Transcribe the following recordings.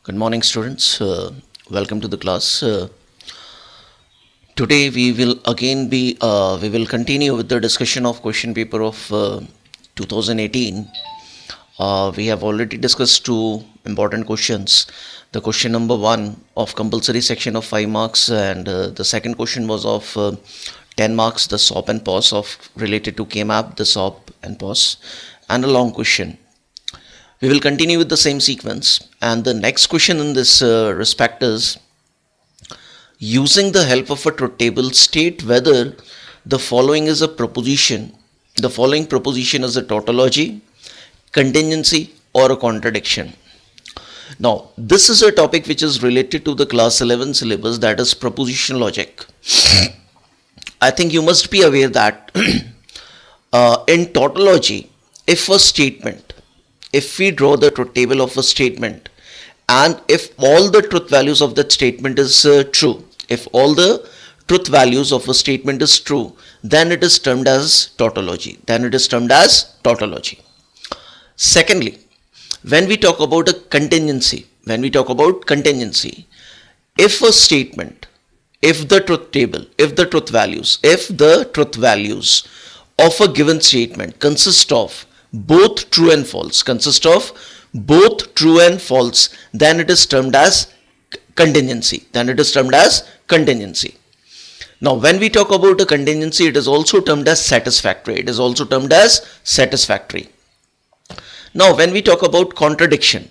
Good morning, students. Welcome to the class. Today we will continue with the discussion of question paper of 2018. We have already discussed two important questions. The question number 1 of compulsory section of 5 marks, and the second question was of 10 marks, the SOP and POS of related to KMAP, the SOP and POS, and a long question. We will continue with the same sequence, and the next question in this respect is, using the help of a truth table, state whether the following is a proposition. The following proposition is a tautology, contingency, or a contradiction. Now, this is a topic which is related to the class 11 syllabus, that is proposition logic. I think you must be aware that in tautology, if we draw the truth table of a statement, and if all the truth values of that statement is true, then it is termed as tautology. Secondly, when we talk about contingency, if the truth values of a given statement consist of both true and false, then it is termed as contingency. Now, when we talk about a contingency, it is also termed as satisfactory. Now, when we talk about contradiction,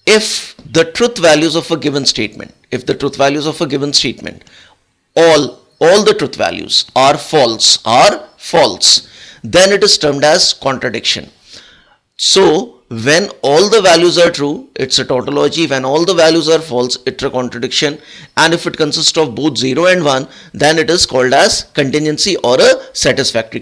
if the truth values of a given statement, all the truth values are false, then it is termed as contradiction. So, when all the values are true, it's a tautology. When all the values are false, it's a contradiction. And if it consists of both 0 and 1, then it is called as contingency or a satisfactory.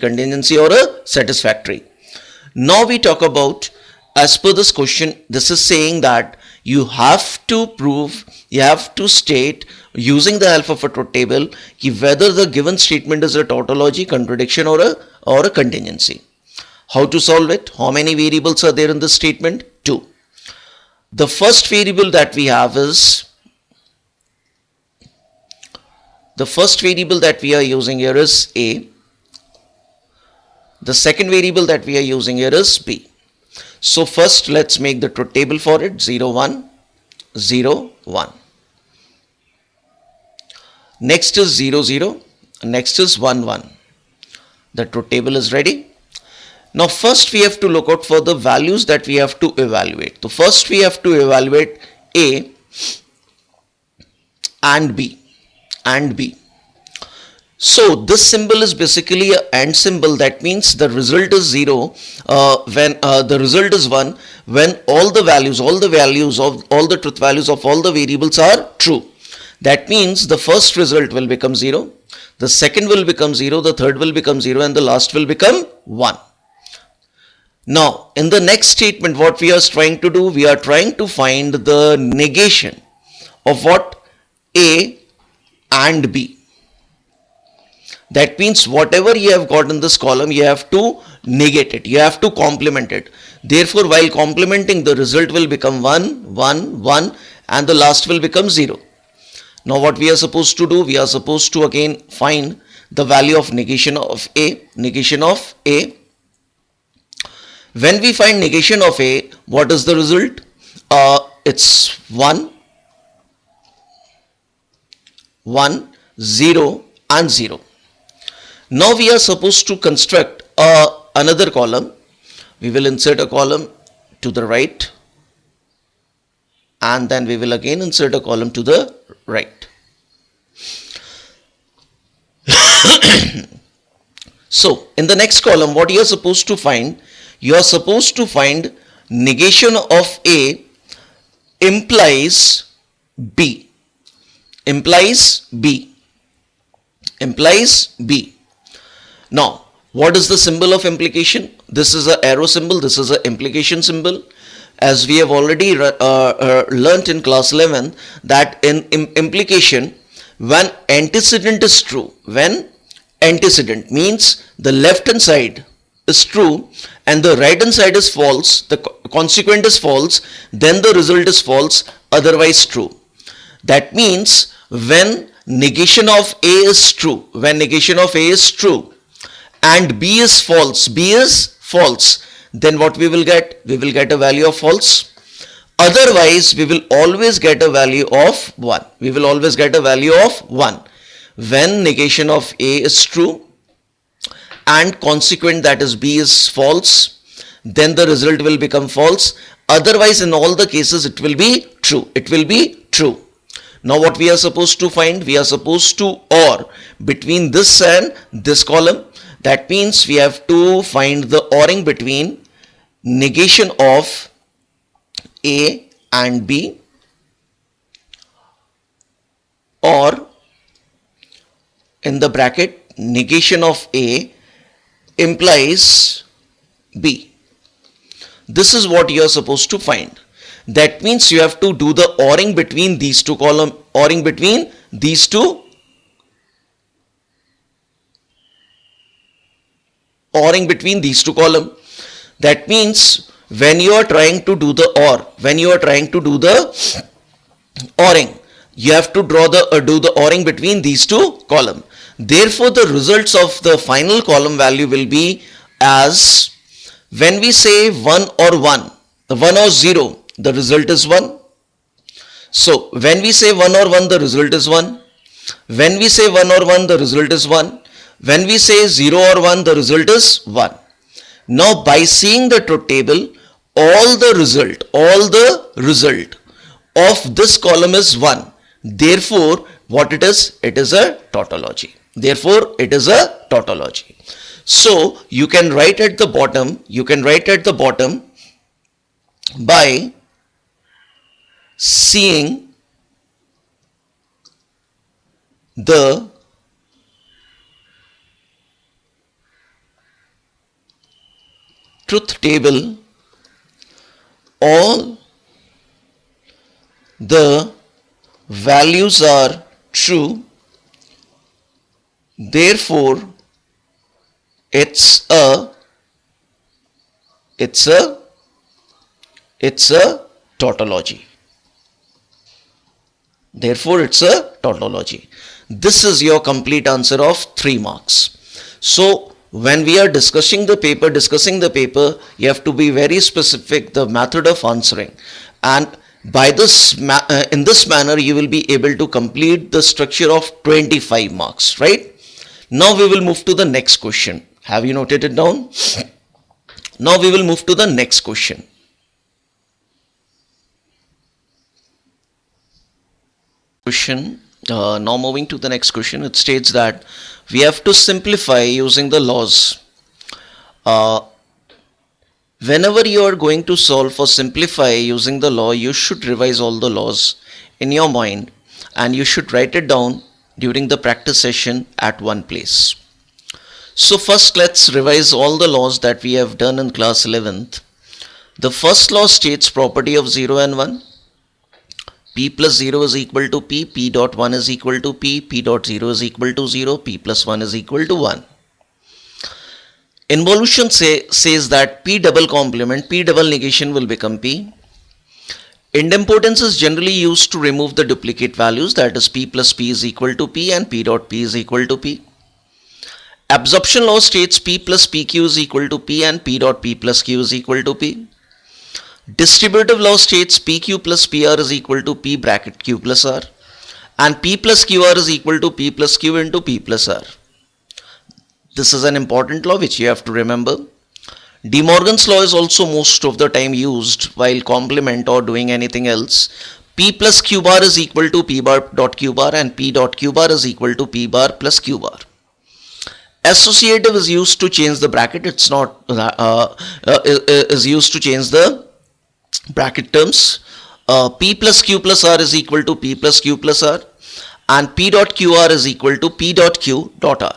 Now we talk about, as per this question, this is saying that you have to state using the help of a truth table whether the given statement is a tautology, contradiction, or a contingency. How to solve it? How many variables are there in this statement? 2. The first variable that we have is, the first variable that we are using here is A. The second variable that we are using here is B. So first let's make the truth table for it. 0, 1, 0, 1. Next is 0, 0. Next is 1, 1. The truth table is ready. Now first we have to look out for the values that we have to evaluate. So first we have to evaluate A and B. So this symbol is basically an AND symbol. That means the result is 0 when the result is 1 when all the truth values of all the variables are true. That means the first result will become 0, the second will become 0, the third will become 0, and the last will become 1. Now, in the next statement, what we are trying to do, we are trying to find the negation of what? A and B. That means whatever you have got in this column, you have to negate it, you have to complement it. Therefore, while complementing, the result will become 1, 1, 1, and the last will become 0. Now, what we are supposed to do, we are supposed to again find the value of negation of A. When we find negation of A, what is the result? It's 1, 0, and 0. Now we are supposed to construct another column. We will insert a column to the right, and then we will again insert a column to the right. So in the next column, what you are supposed to find? You are supposed to find negation of A implies B. Now, what is the symbol of implication? This is an arrow symbol. This is an implication symbol. As we have already learnt in class 11, that in implication, when antecedent is true, when antecedent means the left hand side is true and the right hand side is false, the consequent is false, then the result is false, otherwise true. That means when negation of A is true, and B is false, then what we will get? We will get a value of false. Otherwise, we will always get a value of 1. When negation of A is true and consequent, that is B, is false, then the result will become false. Otherwise, in all the cases, it will be true. Now what we are supposed to find? We are supposed to OR between this and this column. That means we have to find the ORing between negation of A and B, or in the bracket negation of A implies B. This is what you are supposed to find. That means you have to do the ORing between these two columns, ORing between these two columns. That means when you are trying to do the ORing, you have to do the ORing between these two columns. Therefore, the results of the final column value will be as, when we say 1 or 0, the result is 1. So when we say 1 or 1, the result is 1. When we say 1 or 1, the result is 1. When we say 0 or 1, the result is 1. Now by seeing the truth table, all the result of this column is 1. Therefore, what it is? It is a tautology. So you can write at the bottom, by seeing the truth table, all the values are true, therefore it's a tautology. This is your complete answer of 3 marks. So when we are discussing the paper, you have to be very specific the method of answering, and by this in this manner you will be able to complete the structure of 25 marks, right? Now we will move to the next question. Have you noted it down? Now we will move to the next question. Now moving to the next question, it states that we have to simplify using the laws. Whenever you are going to solve or simplify using the law, you should revise all the laws in your mind and you should write it down during the practice session at one place. So first let's revise all the laws that we have done in class 11th. The first law states property of 0 and 1. P plus 0 is equal to P, P dot 1 is equal to P, P dot 0 is equal to 0, P plus 1 is equal to 1. Involution says that P double complement, P double negation will become P. Idempotence is generally used to remove the duplicate values, that is P plus P is equal to P and P dot P is equal to P. Absorption law states P plus PQ is equal to P and P dot P plus Q is equal to P. Distributive law states PQ plus PR is equal to P bracket Q plus R and P plus QR is equal to P plus Q into P plus R. This is an important law which you have to remember. De Morgan's law is also most of the time used while complement or doing anything else. P plus Q bar is equal to P bar dot Q bar and P dot Q bar is equal to P bar plus Q bar. Associative is used to change the bracket. It's not is used to change the bracket terms. P plus Q plus R is equal to P plus Q plus R and P dot QR is equal to P dot Q dot R.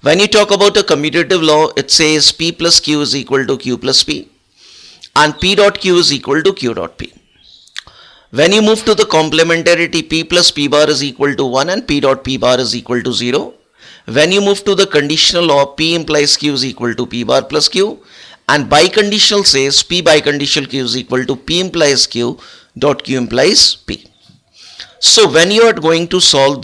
When you talk about a commutative law, it says P plus Q is equal to Q plus P and P dot Q is equal to Q dot P. When you move to the complementarity, P plus P bar is equal to 1 and P dot P bar is equal to 0. When you move to the conditional law, P implies Q is equal to P bar plus Q, and biconditional says P biconditional Q is equal to P implies Q dot Q implies P. So when you are going to solve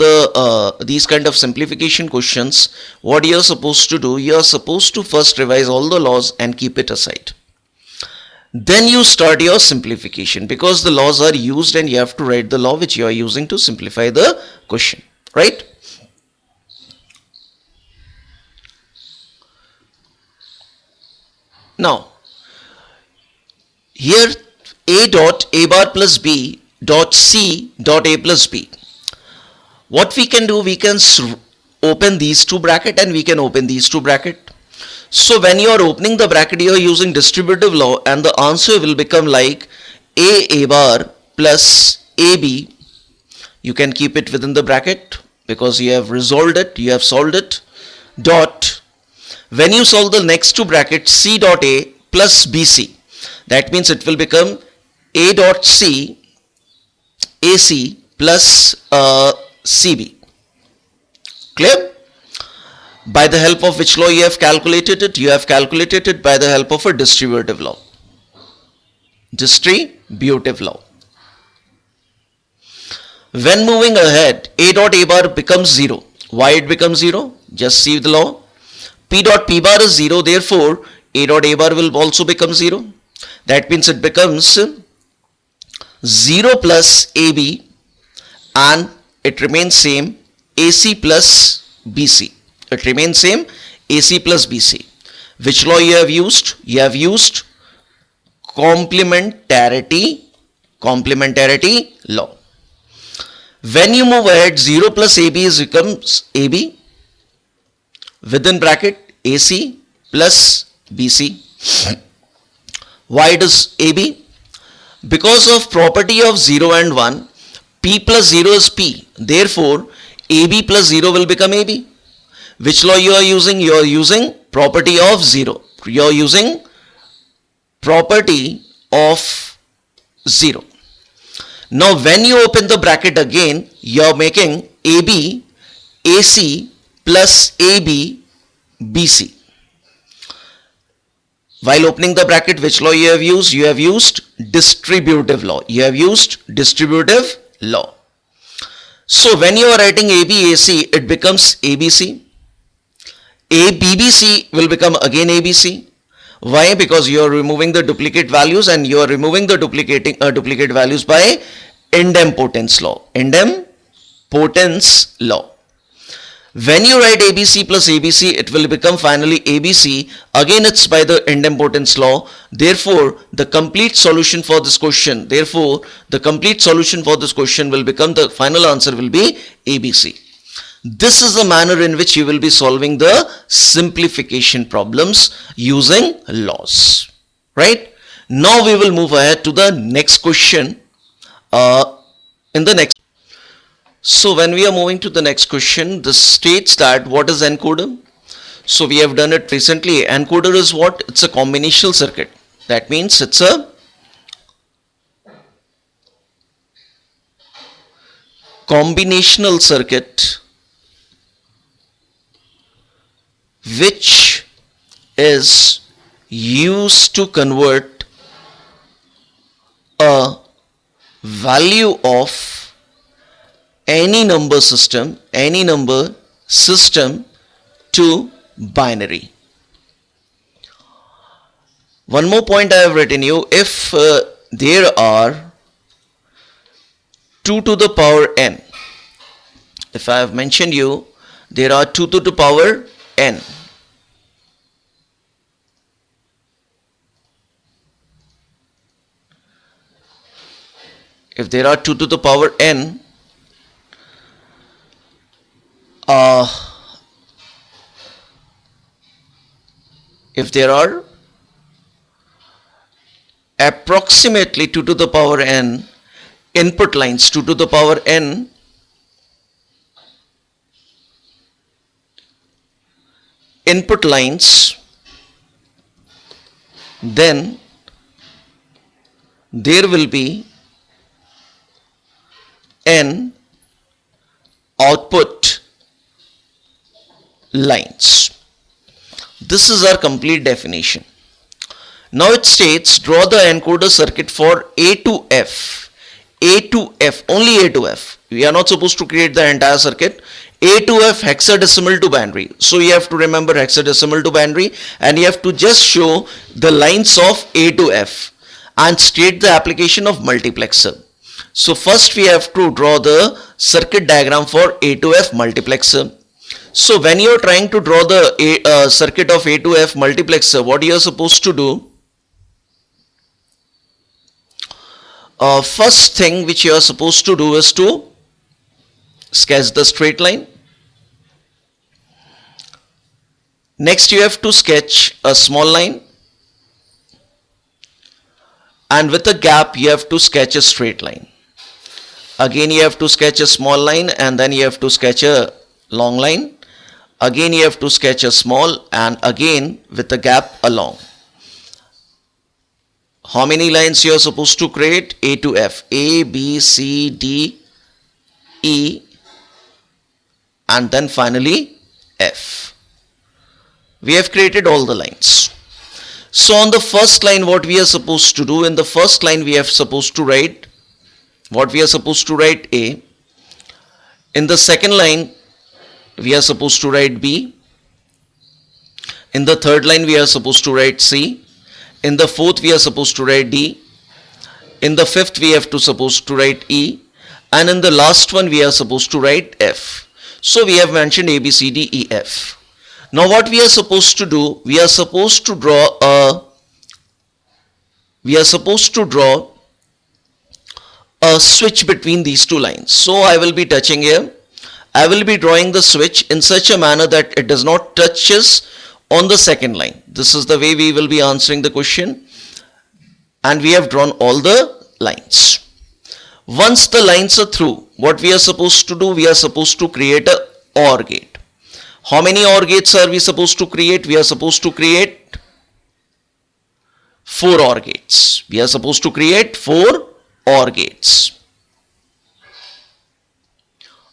these kind of simplification questions, what you are supposed to do, you are supposed to first revise all the laws and keep it aside. Then you start your simplification, because the laws are used and you have to write the law which you are using to simplify the question, right? Now, here A dot A bar plus B dot C dot A plus B. What we can do, we can open these two bracket and we can open these two bracket. So when you are opening the bracket, you are using distributive law, and the answer will become like A bar plus AB. You can keep it within the bracket because you have resolved it, you have solved it. Dot, when you solve the next two brackets, C dot A plus BC, that means it will become A dot C AC plus CB. Clear? By the help of which law you have calculated it? You have calculated it by the help of a distributive law. Distributive law. When moving ahead, A dot A bar becomes 0. Why it becomes 0? Just see the law. P dot P bar is 0, therefore A dot A bar will also become 0. That means it becomes 0 plus AB, and it remains same AC plus BC. It remains same AC plus BC. Which law you have used? You have used complementarity law. When you move ahead, 0 plus AB becomes AB within bracket AC plus BC. Why it is AB? Because of property of 0 and 1, P plus 0 is P. Therefore, AB plus 0 will become AB. Which law you are using? You are using property of 0. You are using property of 0. Now when you open the bracket again, you are making AB, AC plus AB, BC. While opening the bracket, which law you have used? You have used distributive law. You have used distributive law. So when you are writing ABAC, it becomes ABC. ABBC will become again ABC. Why? Because you are removing the duplicate values, and you are removing the duplicate values by idempotence law. Idempotence law. When you write ABC plus ABC, it will become finally ABC. Again, it's by the idempotence law. Therefore, the complete solution for this question, will become, the final answer will be ABC. This is the manner in which you will be solving the simplification problems using laws. Right? Now we will move ahead to the next question in the next. So when we are moving to the next question, this states that what is encoder? So we have done it recently. Encoder is what? It's a combinational circuit. That means it's a combinational circuit which is used to convert a value of any number system to binary. One more point I have written you, if there are 2 to the power n, if I have mentioned you there are 2 to the power n, if there are 2 to the power n, if there are approximately 2 to the power n input lines, 2 to the power n input lines, then there will be n output lines. This is our complete definition. Now it states draw the encoder circuit for A to F. A to F, only A to F. We are not supposed to create the entire circuit. A to F, hexadecimal to binary. So you have to remember hexadecimal to binary, and you have to just show the lines of A to F and state the application of multiplexer. So first we have to draw the circuit diagram for A to F multiplexer. So when you are trying to draw the circuit of A to F multiplexer, what you are supposed to do? First thing which you are supposed to do is to sketch the straight line. Next you have to sketch a small line, and with a gap you have to sketch a straight line. Again you have to sketch a small line, and then you have to sketch a long line. Again you have to sketch a small, and again with a gap a long. How many lines you are supposed to create? A to F. A, B, C, D, E, and then finally F. We have created all the lines. So on the first line, what we are supposed to do? In the first line we are supposed to write what we are supposed to write A. In the second line we are supposed to write B. In the third line we are supposed to write C. In the fourth we are supposed to write D. In the fifth we have to supposed to write E. And in the last one we are supposed to write F. So we have mentioned A, B, C, D, E, F. Now what we are supposed to do? We are supposed to draw a switch between these two lines. So I will be touching here. I will be drawing the switch in such a manner that it does not touches on the second line. This is the way we will be answering the question, and we have drawn all the lines. Once the lines are through, what we are supposed to do? We are supposed to create a OR gate. How many OR gates are we supposed to create? We are supposed to create 4 OR gates. We are supposed to create 4 OR gates.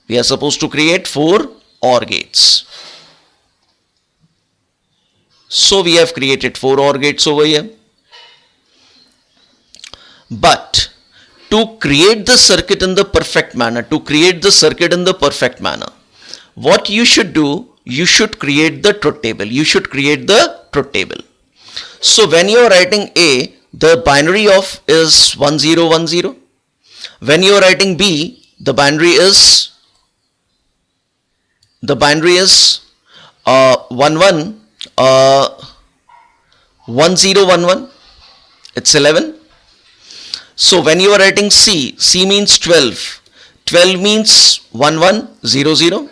We are supposed to create 4 OR gates. So we have created 4 OR gates over here. But to create the circuit in the perfect manner, what you should do? You should create the truth table. So when you are writing A, the binary of is 1010. When you are writing B, the binary is 1011. It's 11. So when you are writing C, C means 12. 12 means 1100.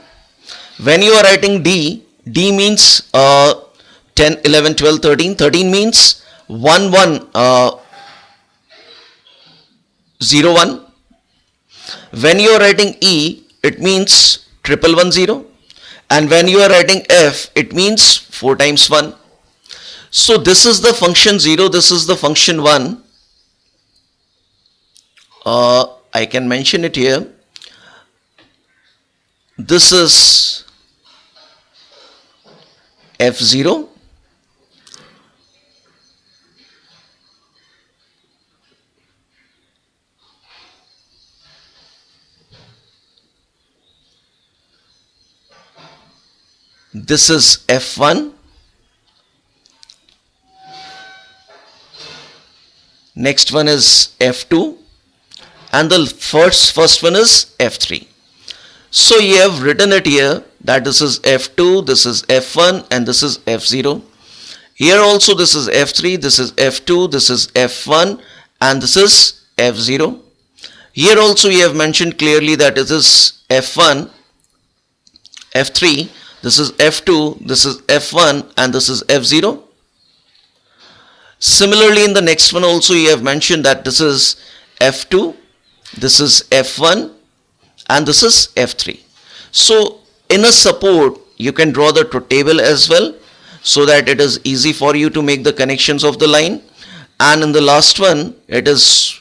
When you are writing D, D means 10, 11, 12, 13. 13 means 1101. When you are writing E, it means 1110. And when you are writing F, it means 4 times 1. So this is the function 0, this is the function 1. I can mention it here. This is F0. This is F1. Next one is F2. And the first one is F3. So you have written it here that this is F2, this is F1, and this is F0. Here also this is F3, this is F2, this is F1, and this is F0. Here also you have mentioned clearly that it is F1, F3, this is F2, this is F1, and this is F0. Similarly, in the next one also you have mentioned that this is F2, this is F1, and this is F3. So in a support you can draw the truth table as well, so that it is easy for you to make the connections of the line. And in the last one, this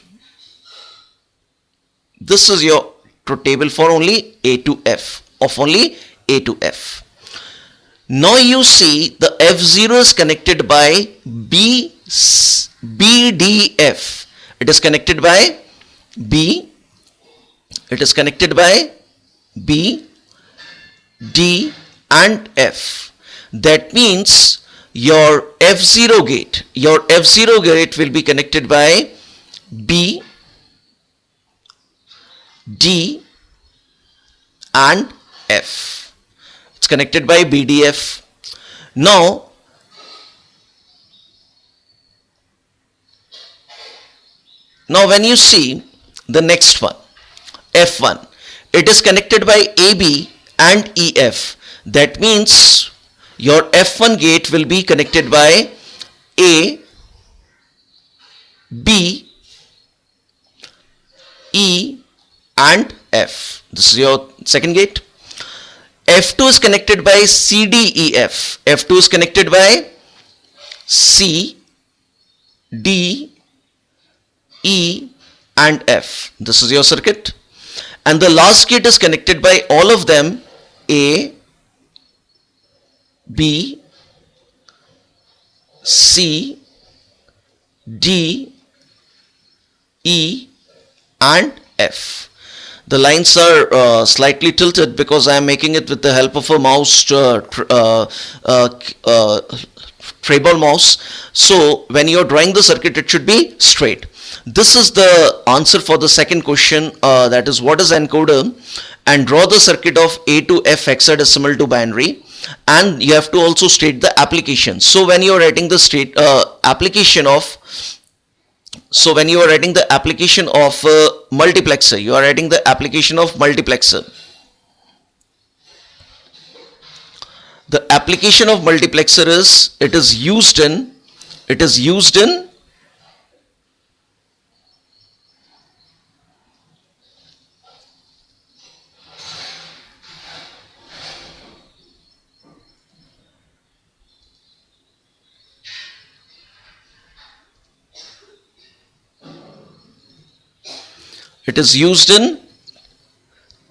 is your truth table for only A to F, of only A to F. Now you see the F0 is connected by BDF. It is connected by B. It is connected by B, D and F. That means your F0 gate will be connected by B, D and F. It's connected by BDF. Now when you see the next one, F1, it is connected by AB and EF. That means your F1 gate will be connected by A, B, E and F. This is your second gate. F2 is connected by CDEF. F2 is connected by C, D, E and F. This is your circuit. And the last gate is connected by all of them, A, B, C, D, E and F. The lines are slightly tilted because I am making it with the help of a mouse, trayball mouse. So when you are drawing the circuit, it should be straight. This is the answer for the second question, that is what is encoder, and draw the circuit of A to F hexadecimal to binary, and you have to also state the application. So when you are writing the application of multiplexer, you are writing the application of multiplexer. The application of multiplexer is it is used in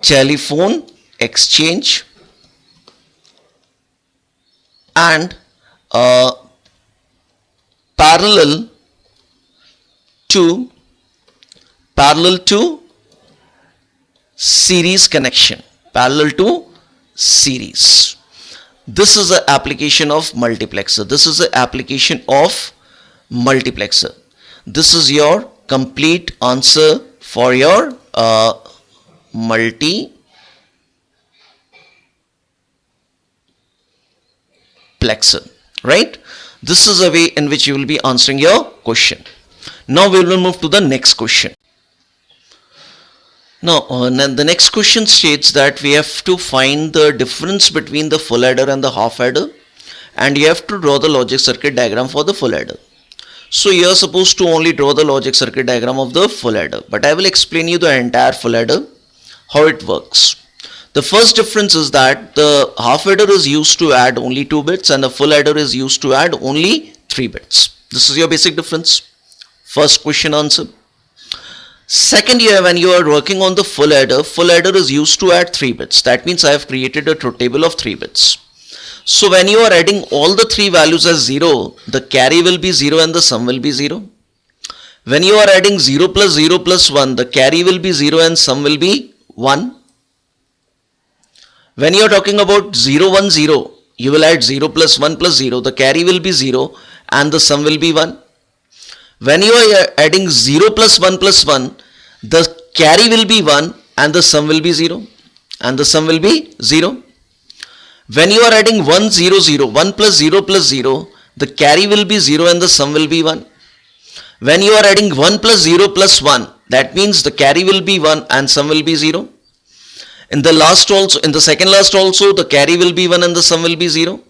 telephone exchange and parallel to series connection. This is the application of multiplexer. This is your complete answer for your multiplexer, right? This is a way in which you will be answering your question. Now we will move to the next question. Now the next question states that we have to find the difference between the full adder and the half adder, and you have to draw the logic circuit diagram for the full adder. So you are supposed to only draw the logic circuit diagram of the full adder, but I will explain you the entire full adder, how it works. The first difference is that the half adder is used to add only 2 bits and the full adder is used to add only 3 bits. This is your basic difference. First question answer. Second, when you are working on the full adder is used to add 3 bits. That means I have created a truth table of 3 bits. So when you are adding all the 3 values as 0, the carry will be 0 and the sum will be 0. When you are adding 0 plus 0 plus 1, the carry will be 0 and sum will be 1. When you are talking about 0, 1, 0, you will add 0 plus 1 plus 0, the carry will be 0 and the sum will be 1. When you are adding 0 plus 1 plus 1, the carry will be 1 and the sum will be 0. When you are adding 1, 0, 0, 1 plus 0 plus 0, the carry will be 0 and the sum will be 1. When you are adding 1 plus 0 plus 1, that means the carry will be 1 and sum will be 0. In the second last also, the carry will be 1 and the sum will be 0.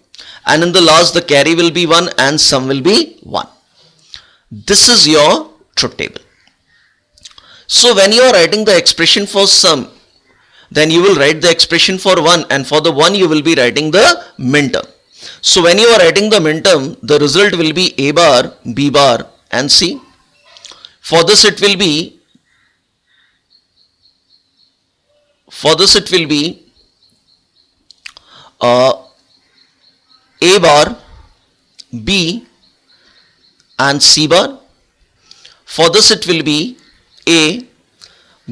And in the last, the carry will be 1 and sum will be 1. This is your truth table. So when you are writing the expression for sum, then you will write the expression for 1, and for the 1 you will be writing the minterm. So when you are writing the minterm, the result will be A bar, B bar and C. For this it will be A bar, B and C bar. For this it will be A,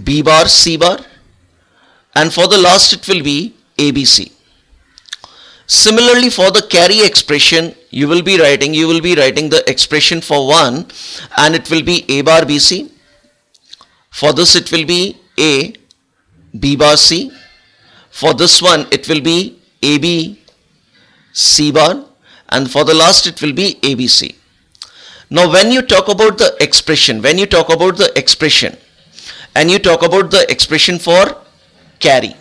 B bar, C bar, and for the last it will be ABC. Similarly, for the carry expression, you will be writing the expression for 1 and it will be A bar BC. For this it will be A, B bar C. For this one it will be AB, C bar, and for the last it will be ABC. Now when you talk about the expression, and you talk about the expression for carry,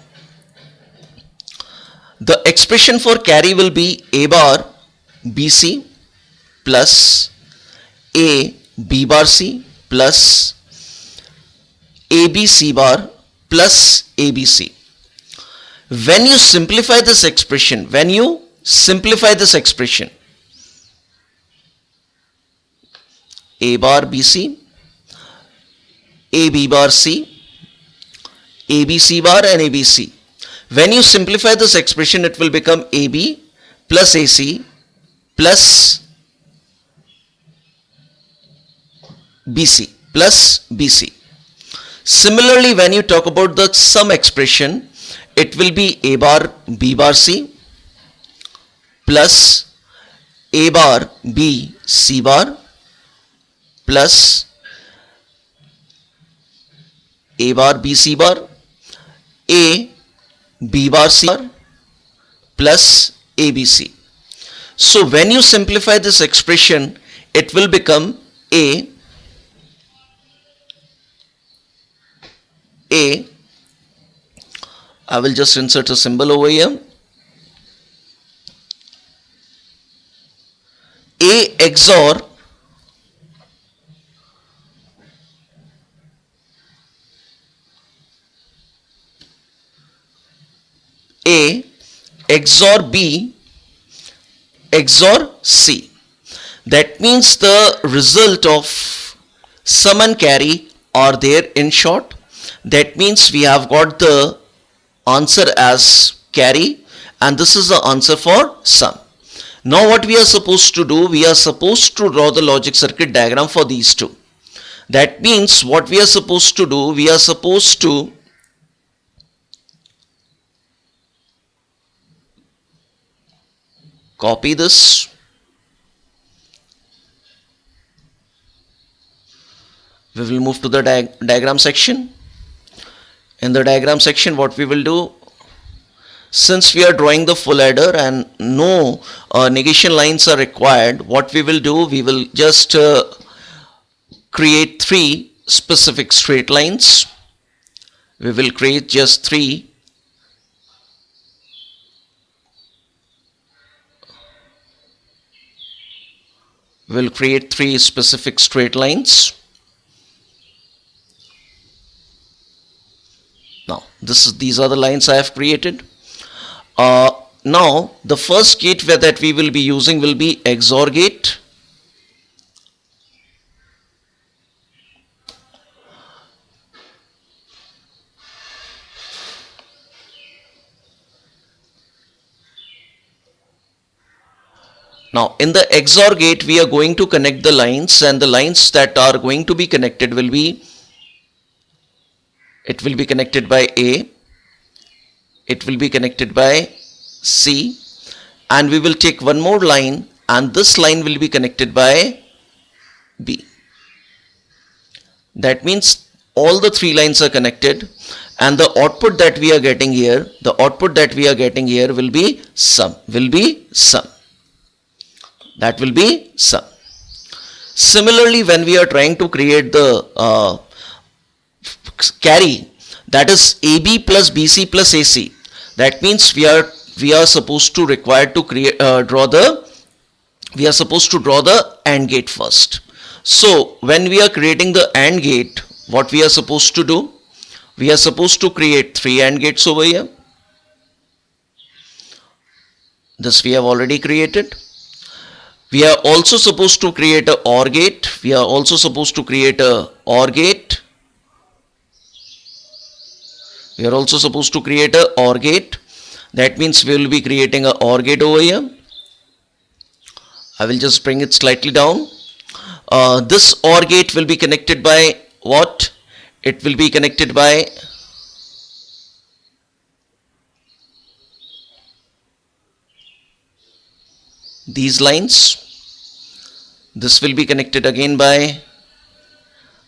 the expression for carry will be A bar BC plus A B bar C plus ABC bar plus ABC. When you simplify this expression, A bar BC, AB bar C, ABC bar and ABC. When you simplify this expression, it will become AB plus AC plus BC plus BC. Similarly, when you talk about the sum expression, it will be A bar B bar C plus A bar B C bar plus A bar B C bar, A B bar C bar plus ABC. So when you simplify this expression, it will become I will just insert a symbol over here. A XOR A XOR B XOR C. That means the result of sum and carry are there in short. That means we have got the answer as carry and this is the answer for sum. Now what we are supposed to do, we are supposed to draw the logic circuit diagram for these two. That means what we are supposed to do, we are supposed to copy this, we will move to the diagram section. In the diagram section, what we will do, since we are drawing the full adder and no negation lines are required, what we will do, we will just create 3 specific straight lines. We will create just 3 specific straight lines. Now these are the lines I have created. Now the first gate that we will be using will be XOR gate. Now in the XOR gate we are going to connect the lines, and the lines that are going to be connected will be, it will be connected by A, it will be connected by C, and we will take one more line and this line will be connected by B. That means all the 3 lines are connected and the output that we are getting here, will be sum, that will be sum. Similarly, when we are trying to create the carry, that is AB plus BC plus AC, that means we are supposed to draw the AND gate first. So when we are creating the AND gate, what we are supposed to do, we are supposed to create 3 AND gates over here. This we have already created. We are also supposed to create a OR gate. That means we will be creating a OR gate over here. I will just bring it slightly down. This OR gate will be connected by what? It will be connected by these lines. This will be connected again by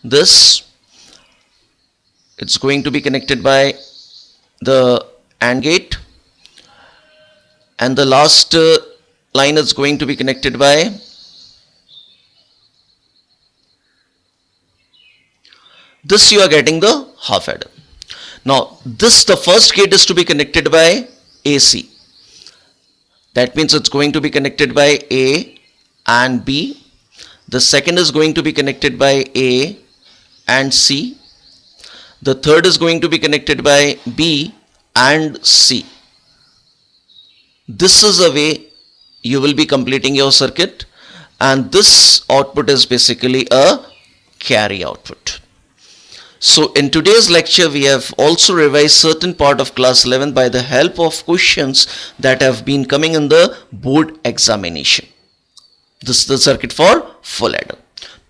this. It's going to be connected by the AND gate, and the last line is going to be connected by this. You are getting the half adder. Now this, the first gate is to be connected by AC. That means it's going to be connected by A and B. The second is going to be connected by A and C. The third is going to be connected by B and C. This is a way you will be completing your circuit, and this output is basically a carry output. So in today's lecture, we have also revised certain part of class 11 by the help of questions that have been coming in the board examination. This is the circuit for full adder.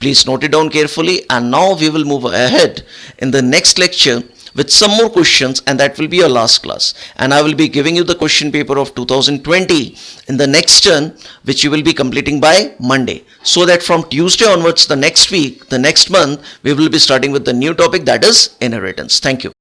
Please note it down carefully, and now we will move ahead in the next lecture with some more questions, and that will be your last class. And I will be giving you the question paper of 2020 in the next turn, which you will be completing by Monday. So that from Tuesday onwards, the next week, the next month, we will be starting with the new topic, that is inheritance. Thank you.